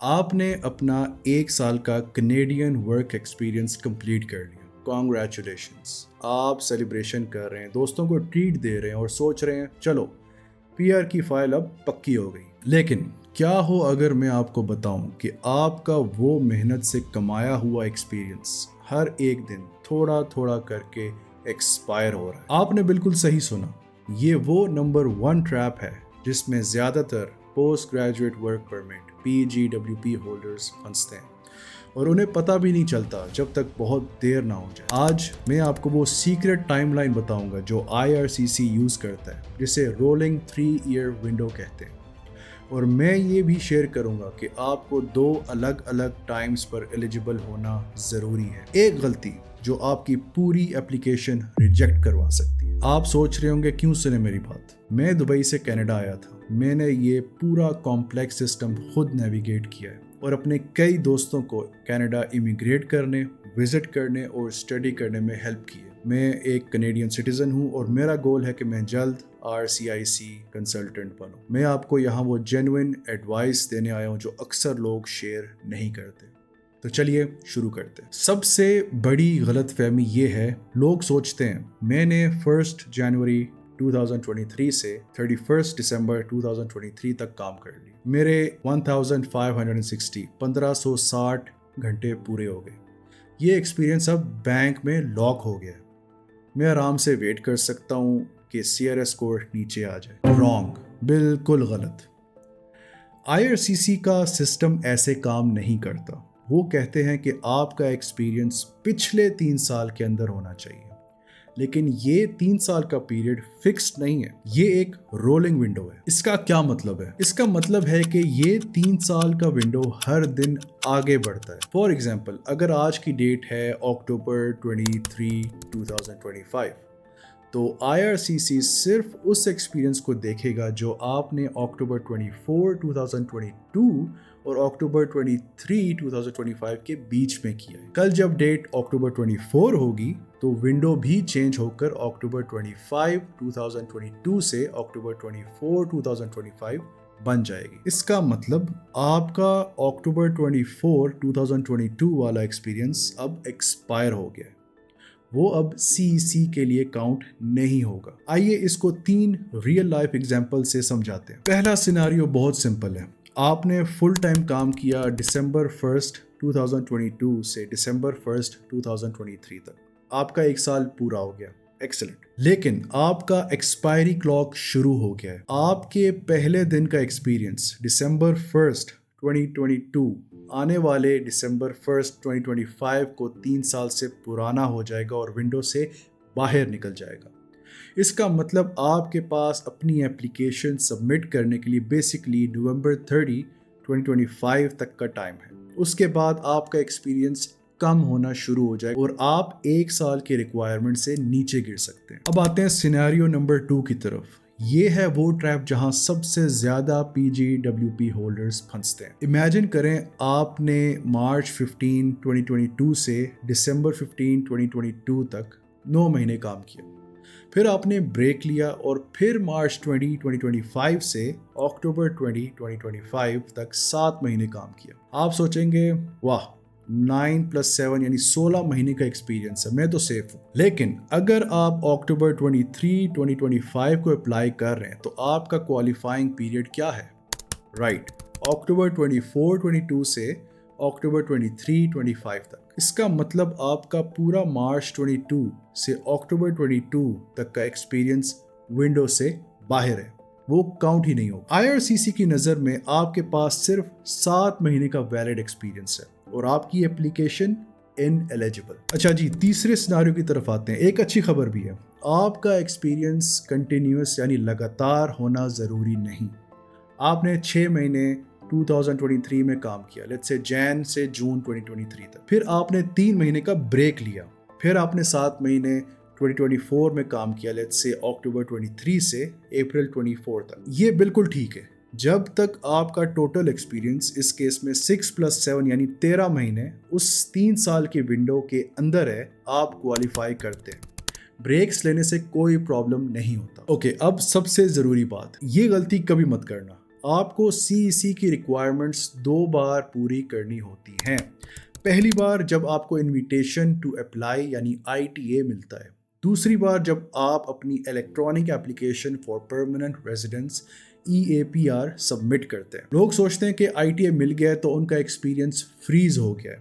آپ نے اپنا 1 سال کا کینیڈین ورک ایکسپیرینس کمپلیٹ کر لیا. کانگریچولیشنس. آپ سیلیبریشن کر رہے ہیں, دوستوں کو ٹریٹ دے رہے ہیں اور سوچ رہے ہیں چلو پی آر کی فائل اب پکی ہو گئی. لیکن کیا ہو اگر میں آپ کو بتاؤں کہ آپ کا وہ محنت سے کمایا ہوا ایکسپیرینس ہر ایک دن تھوڑا تھوڑا کر کے ایکسپائر ہو رہا ہے. آپ نے بالکل صحیح سنا. یہ وہ نمبر 1 ٹریپ ہے جس میں زیادہ تر post graduate work permit PGWP holders پھنستے ہیں اور انہیں پتہ بھی نہیں چلتا جب تک بہت دیر نہ ہو جائے. آج میں آپ کو وہ سیکرٹ ٹائم لائن بتاؤں گا جو IRCC یوز کرتا ہے, جسے رولنگ 3 ایئر ونڈو کہتے ہیں. اور میں یہ بھی شیئر کروں گا کہ آپ کو 2 الگ الگ ٹائمز پر ایلیجیبل ہونا ضروری ہے. ایک غلطی جو آپ کی پوری اپلیکیشن ریجیکٹ کروا سکتی ہے. آپ سوچ رہے ہوں گے کیوں سنے میری بات. میں دبئی سے کینیڈا آیا تھا. میں نے یہ پورا کمپلیکس سسٹم خود نیویگیٹ کیا ہے اور اپنے کئی دوستوں کو کینیڈا امیگریٹ کرنے, وزٹ کرنے اور اسٹڈی کرنے میں ہیلپ کی ہے. میں ایک کینیڈین سٹیزن ہوں اور میرا گول ہے کہ میں جلد RCIC کنسلٹنٹ بنوں. میں آپ کو یہاں وہ جینوئن ایڈوائس دینے آیا ہوں جو اکثر لوگ شیئر نہیں کرتے. تو چلیے شروع کرتے ہیں. سب سے بڑی غلط فہمی یہ ہے, لوگ سوچتے ہیں میں نے 1 جنوری 2023 سے 31 دسمبر 2023 تک کام کر لی. میرے 1560 گھنٹے پورے ہو گئے. یہ ایکسپیرینس اب بینک میں لاک ہو گیا. میں آرام سے ویٹ کر سکتا ہوں کہ CRS اسکور نیچے آ جائے. رانگ, بالکل غلط. IRCC کا سسٹم ایسے کام نہیں کرتا. وہ کہتے ہیں کہ آپ کا ایکسپیرینس پچھلے 3 سال کے اندر ہونا چاہیے, لیکن یہ 3 سال کا پیریڈ فکسڈ نہیں ہے. یہ ایک رولنگ ونڈو ہے. اس کا کیا مطلب ہے؟ اس کا مطلب ہے کہ یہ 3 سال کا ونڈو ہر دن آگے بڑھتا ہے. فار ایگزامپل, اگر آج کی ڈیٹ ہے اکتوبر 23 2025, تو IRCC صرف اس ایکسپیرینس کو دیکھے گا جو آپ نے اکتوبر 24 2022 اور اکتوبر 23 2025 کے بیچ میں کیا ہے. کل جب ڈیٹ اکتوبر 24 ہوگی تو ونڈو بھی چینج ہو کر اکتوبر 25 2022 سے اکتوبر 24 2025 بن جائے گی. اس کا مطلب آپ کا اکتوبر 24 2022 والا ایکسپیرینس اب ایکسپائر ہو گیا ہے. وہ اب CEC کے لیے کاؤنٹ نہیں ہوگا. آئیے اس کو 3 ریئل لائف ایگزامپل سے سمجھاتے ہیں. پہلا سیناریو بہت سمپل ہے. آپ نے فل ٹائم کام کیا ڈسمبر 1 2022 سے ڈسمبر 1 2023 تک. آپ کا 1 سال پورا ہو گیا. ایکسلنٹ. لیکن آپ کا ایکسپائری کلاک شروع ہو گیا ہے. آپ کے پہلے دن کا ایکسپیرینس ڈسمبر 1 2022 آنے والے ڈسمبر 1 2025 کو 3 سال سے پرانا ہو جائے گا اور ونڈو سے باہر نکل جائے گا. اس کا مطلب آپ کے پاس اپنی ایپلیکیشن سبمٹ کرنے کے لیے بیسکلی نومبر 30 2025 تک کا ٹائم ہے. اس کے بعد آپ کا ایکسپیرینس کم ہونا شروع ہو جائے اور آپ 1 سال کے ریکوائرمنٹ سے نیچے گر سکتے ہیں. اب آتے ہیں سینیریو نمبر 2 کی طرف. یہ ہے وہ ٹریپ جہاں سب سے زیادہ PGWP ہولڈرز پھنستے ہیں. امیجن کریں آپ نے مارچ 15 2022 سے ڈسمبر 15 2022 تک 9 مہینے کام کیا. پھر آپ نے بریک لیا اور پھر مارچ 20 2025 سے اکتوبر 20 2025 تک 7 مہینے کام کیا. آپ سوچیں گے واہ 9+7 یعنی 16 مہینے کا ایکسپیرینس ہے, میں تو سیف ہوں. لیکن اگر آپ اکتوبر 23 2025 کو اپلائی کر رہے ہیں تو آپ کا کوالیفائنگ پیریڈ کیا ہے؟ رائٹ, اکتوبر 24 22 سے اکتوبر 23 25 تک. اس کا مطلب آپ کا پورا مارچ 22 سے اکتوبر 22 تک کا ایکسپیرینس ونڈو سے باہر ہے, وہ کاؤنٹ ہی نہیں ہو. IRCC کی نظر میں آپ کے پاس صرف 7 مہینے کا ویلڈ ایکسپیرینس ہے اور آپ کی ایپلیکیشن انیلیجیبل. اچھا جی, تیسرے سیناریو کی طرف آتے ہیں. ایک اچھی خبر بھی ہے. آپ کا ایکسپیرینس کنٹینیوس یعنی لگاتار ہونا ضروری نہیں. آپ نے 6 مہینے 2023 میں کام کیا, لیٹس سے جن سے جون 2023 تک. پھر آپ نے 3 مہینے کا بریک لیا. پھر آپ نے 7 مہینے 2024 میں کام کیا, لیٹس سے اکتوبر 23 سے اپریل 24 تک. یہ بالکل ٹھیک ہے جب تک آپ کا ٹوٹل ایکسپیرینس اس کیس میں 6+7 یعنی 13 مہینے اس 3 سال کے ونڈو کے اندر ہے, آپ کوالیفائی کرتے ہیں. بریکس لینے سے کوئی پرابلم نہیں ہوتا. اوکے, اب سب سے ضروری بات, یہ غلطی کبھی مت کرنا. آپ کو CEC کی ریکوائرمنٹس 2 بار پوری کرنی ہوتی ہیں. پہلی بار جب آپ کو انویٹیشن ٹو اپلائی یعنی ITA ملتا ہے. دوسری بار جب آپ اپنی electronic application for permanent residence EAPR submit کرتے ہیں. لوگ سوچتے ہیں کہ ITA مل گیا ہے تو ان کا ایکسپیرینس فریز ہو گیا ہے.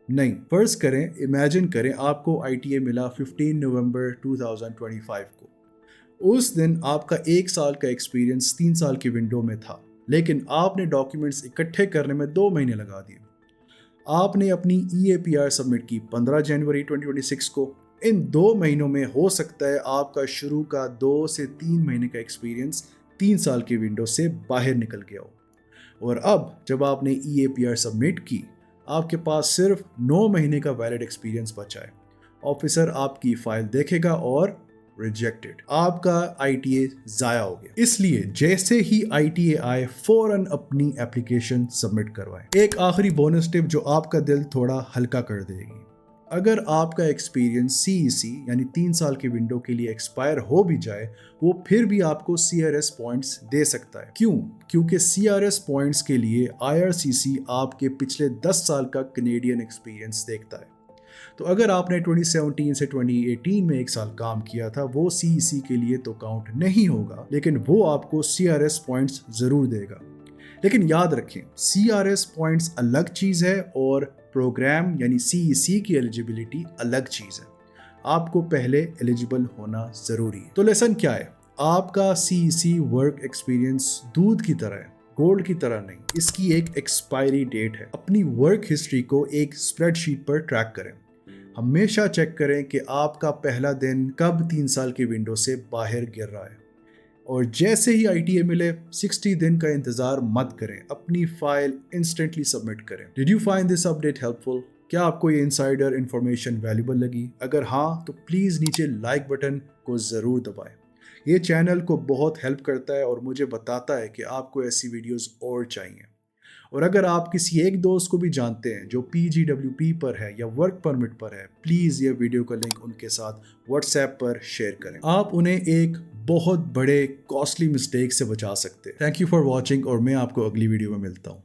نہیں، فرض کریں، امیجن کریں آپ کو ITA ملا 15 نومبر 2025 کو. اس دن آپ کا 1 سال کا ایکسپیرینس 3 سال کی ونڈو میں تھا، لیکن آپ نے ڈاکیومنٹس اکٹھے کرنے میں 2 مہینے لگا دیے. آپ نے اپنی EAPR سبمٹ کی 15 جنوری 2026 کو. ان 2 مہینوں میں ہو سکتا ہے آپ کا شروع کا 2 سے 3 مہینے کا ایکسپیرینس 3 سال کی ونڈو سے باہر نکل گیا ہو. اور اب جب آپ نے EAPR سبمٹ کی، آپ کے پاس صرف 9 مہینے کا ویلڈ ایکسپیرینس بچا ہے. آفیسر آپ کی فائل دیکھے گا اور ریجیکٹڈ. آپ کا ITA ضائع ہو گیا. اس لیے جیسے ہی ITA آئے فوراً اپنی اپلیکیشن سبمٹ کروائیں. ایک آخری بونس ٹپ جو آپ کا دل تھوڑا ہلکا کر دے گی. اگر آپ کا ایکسپیرینس CEC یعنی 3 سال کی ونڈو کے لیے ایکسپائر ہو بھی جائے، وہ پھر بھی آپ کو CRS پوائنٹس دے سکتا ہے. کیوں؟ کیونکہ CRS پوائنٹس کے لیے IRCC آپ کے پچھلے 10 سال کا کینیڈین ایکسپیرینس دیکھتا ہے. تو اگر آپ نے 2017 سے 2018 میں 1 سال کام کیا تھا، وہ CEC کے لیے تو کاؤنٹ نہیں ہوگا، لیکن وہ آپ کو CRS پوائنٹس ضرور دے گا. لیکن یاد رکھیں، CRS پوائنٹس الگ چیز ہے اور پروگرام یعنی CEC کی ایلیجیبلٹی الگ چیز ہے. آپ کو پہلے ایلیجیبل ہونا ضروری ہے. تو لیسن کیا ہے؟ آپ کا CEC ورک ایکسپیرینس دودھ کی طرح ہے، گولڈ کی طرح نہیں. اس کی ایک ایکسپائری ڈیٹ ہے. اپنی ورک ہسٹری کو ایک اسپریڈ شیٹ پر ٹریک کریں. ہمیشہ چیک کریں کہ آپ کا پہلا دن کب 3 سال کی ونڈو سے باہر گر رہا ہے. اور جیسے ہی ITA ملے 60 دن کا انتظار مت کریں، اپنی فائل انسٹنٹلی سبمٹ کریں. Did you find this update helpful؟ کیا آپ کو یہ انسائڈر انفارمیشن ویلیبل لگی؟ اگر ہاں تو پلیز نیچے لائک بٹن کو ضرور دبائیں. یہ چینل کو بہت ہیلپ کرتا ہے اور مجھے بتاتا ہے کہ آپ کو ایسی ویڈیوز اور چاہیے. اور اگر آپ کسی ایک دوست کو بھی جانتے ہیں جو PGWP پر ہے یا ورک پرمٹ پر ہے، پلیز یہ ویڈیو کا لنک ان کے ساتھ واٹس ایپ پر شیئر کریں. آپ انہیں ایک بہت بڑے کاسٹلی مسٹیک سے بچا سکتے. تھینک یو فار واچنگ اور میں آپ کو اگلی ویڈیو میں ملتا ہوں.